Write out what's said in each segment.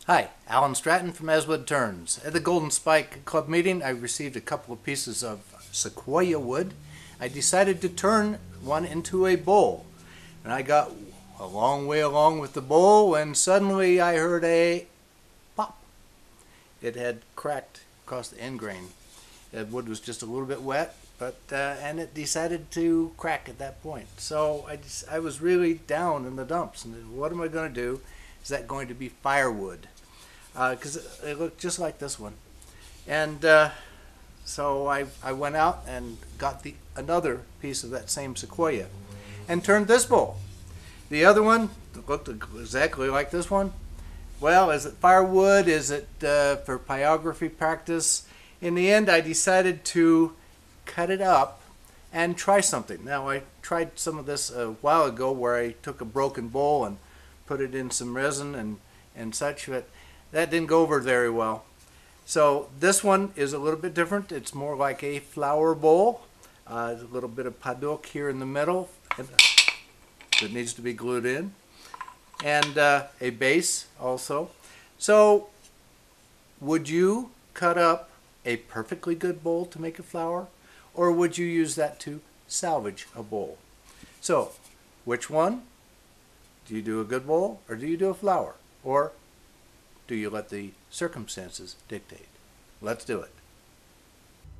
Hi, Alan Stratton from Woodturning. At the Golden Spike Club meeting, I received a couple of pieces of sequoia wood. I decided to turn one into a bowl. And I got a long way along with the bowl when suddenly I heard a pop. It had cracked across the end grain. The wood was just a little bit wet, and it decided to crack at that point. So I was really down in the dumps. And what am I going to do? Is that going to be firewood? Because it looked just like this one. And so I went out and got another piece of that same sequoia and turned this bowl. The other one looked exactly like this one. Well, is it firewood? Is it for pyrography practice? In the end, I decided to cut it up and try something. Now, I tried some of this a while ago where I took a broken bowl and put it in some resin and such, but that didn't go over very well. So this one is a little bit different. It's more like a flower bowl. A little bit of padauk here in the middle that needs to be glued in, and a base also. So would you cut up a perfectly good bowl to make a flower, or would you use that to salvage a bowl? So which one? Do you do a good bowl, or do you do a flower, or do you let the circumstances dictate? Let's do it.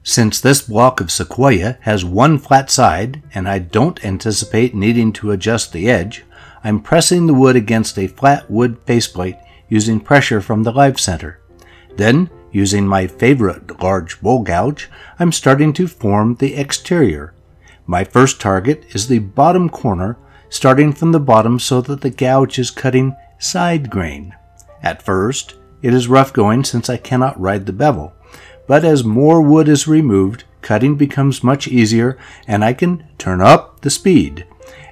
Since this block of sequoia has one flat side and I don't anticipate needing to adjust the edge, I'm pressing the wood against a flat wood faceplate using pressure from the live center. Then, using my favorite large bowl gouge, I'm starting to form the exterior. My first target is the bottom corner, starting from the bottom so that the gouge is cutting side grain. At first, it is rough going since I cannot ride the bevel, but as more wood is removed, cutting becomes much easier and I can turn up the speed.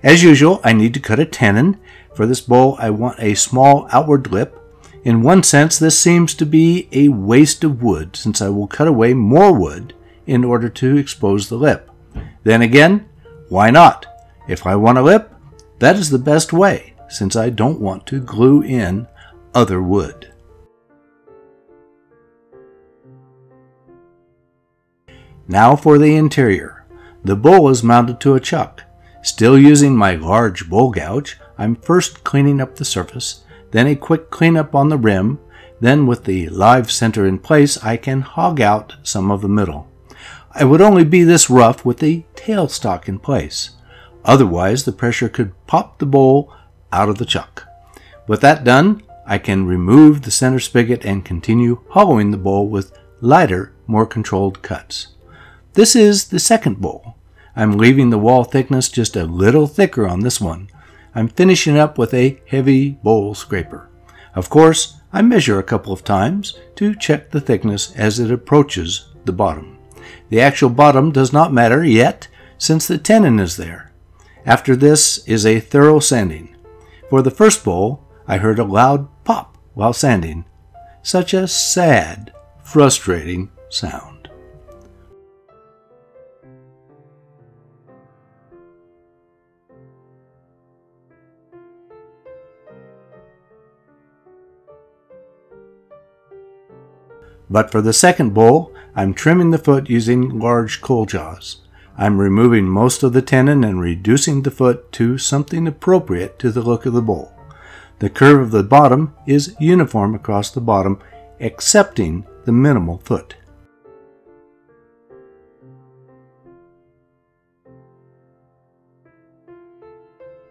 As usual, I need to cut a tenon. For this bowl, I want a small outward lip. In one sense, this seems to be a waste of wood since I will cut away more wood in order to expose the lip. Then again, why not? If I want a lip, that is the best way since I don't want to glue in other wood. Now for the interior. The bowl is mounted to a chuck. Still using my large bowl gouge, I'm first cleaning up the surface, then a quick cleanup on the rim, then with the live center in place I can hog out some of the middle. I would only be this rough with the tailstock in place. Otherwise the pressure could pop the bowl out of the chuck. With that done, I can remove the center spigot and continue hollowing the bowl with lighter, more controlled cuts. This is the second bowl. I'm leaving the wall thickness just a little thicker on this one. I'm finishing up with a heavy bowl scraper. Of course, I measure a couple of times to check the thickness as it approaches the bottom. The actual bottom does not matter yet since the tenon is there. After this is a thorough sanding. For the first bowl, I heard a loud pop while sanding. Such a sad, frustrating sound. But for the second bowl, I'm trimming the foot using large coal jaws. I'm removing most of the tenon and reducing the foot to something appropriate to the look of the bowl. The curve of the bottom is uniform across the bottom, excepting the minimal foot.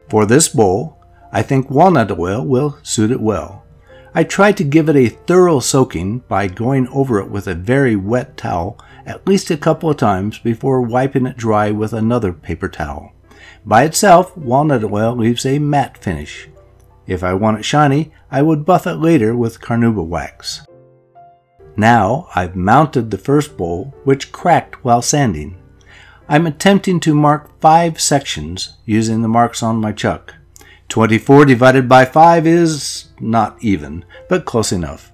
For this bowl, I think walnut oil will suit it well. I try to give it a thorough soaking by going over it with a very wet towel at least a couple of times before wiping it dry with another paper towel. By itself, walnut oil leaves a matte finish. If I want it shiny, I would buff it later with carnauba wax. Now I've mounted the first bowl, which cracked while sanding. I'm attempting to mark 5 sections using the marks on my chuck. 24 divided by 5 is not even, but close enough.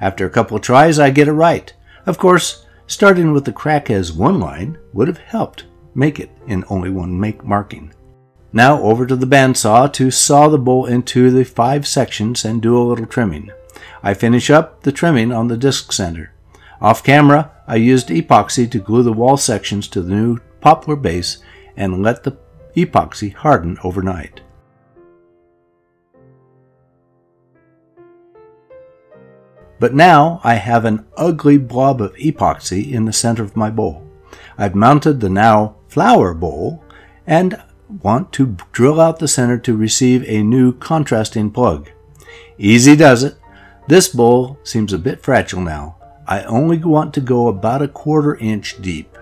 After a couple of tries, I get it right. Of course, starting with the crack as one line would have helped make it in only one marking. Now over to the bandsaw to saw the bowl into the 5 sections and do a little trimming. I finish up the trimming on the disc center. Off camera, I used epoxy to glue the wall sections to the new poplar base and let the epoxy harden overnight. But now I have an ugly blob of epoxy in the center of my bowl. I've mounted the now flower bowl and want to drill out the center to receive a new contrasting plug. Easy does it. This bowl seems a bit fragile now. I only want to go about a 1/4 inch deep.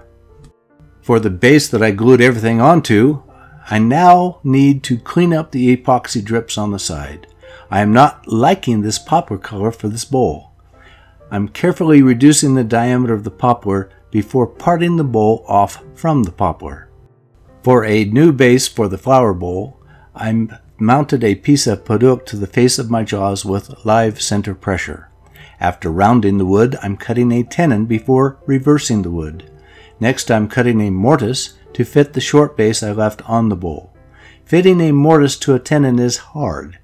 For the base that I glued everything onto, I now need to clean up the epoxy drips on the side. I am not liking this poplar color for this bowl. I'm carefully reducing the diameter of the poplar before parting the bowl off from the poplar. For a new base for the flower bowl, I mounted a piece of padauk to the face of my jaws with live center pressure. After rounding the wood, I'm cutting a tenon before reversing the wood. Next, I'm cutting a mortise to fit the short base I left on the bowl. Fitting a mortise to a tenon is hard.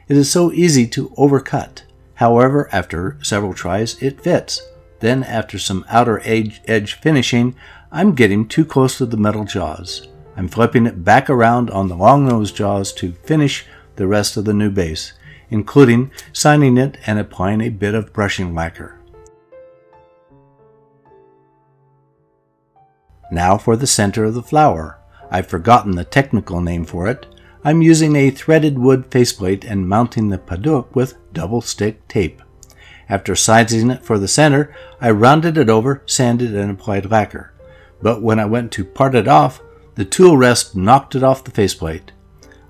It is so easy to overcut. However, after several tries, it fits. Then, after some outer edge finishing, I'm getting too close to the metal jaws. I'm flipping it back around on the long nose jaws to finish the rest of the new base, including sanding it and applying a bit of brushing lacquer. Now for the center of the flower. I've forgotten the technical name for it. I'm using a threaded wood faceplate and mounting the padauk with double stick tape. After sizing it for the center, I rounded it over, sanded, and applied lacquer. But when I went to part it off, the tool rest knocked it off the faceplate.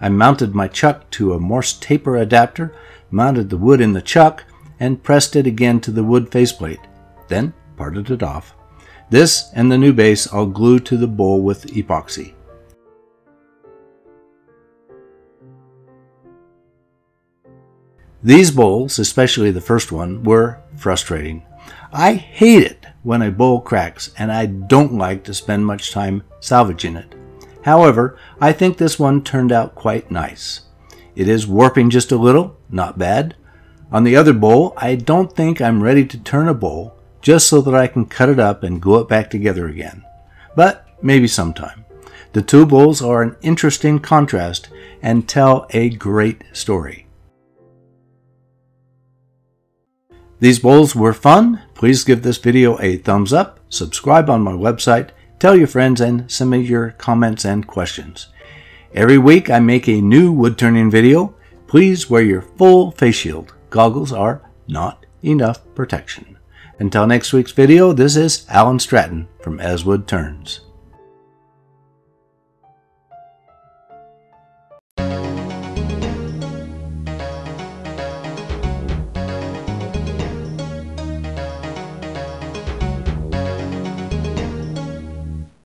I mounted my chuck to a Morse taper adapter, mounted the wood in the chuck, and pressed it again to the wood faceplate, then parted it off. This and the new base I'll glue to the bowl with epoxy. These bowls, especially the first one, were frustrating. I hate it when a bowl cracks, and I don't like to spend much time salvaging it. However, I think this one turned out quite nice. It is warping just a little, not bad. On the other bowl, I don't think I'm ready to turn a bowl, just so that I can cut it up and glue it back together again. But maybe sometime. The two bowls are an interesting contrast and tell a great story. These bowls were fun. Please give this video a thumbs up, subscribe on my website, tell your friends, and send me your comments and questions. Every week I make a new wood turning video. Please wear your full face shield. Goggles are not enough protection. Until next week's video, this is Alan Stratton from As Wood Turns.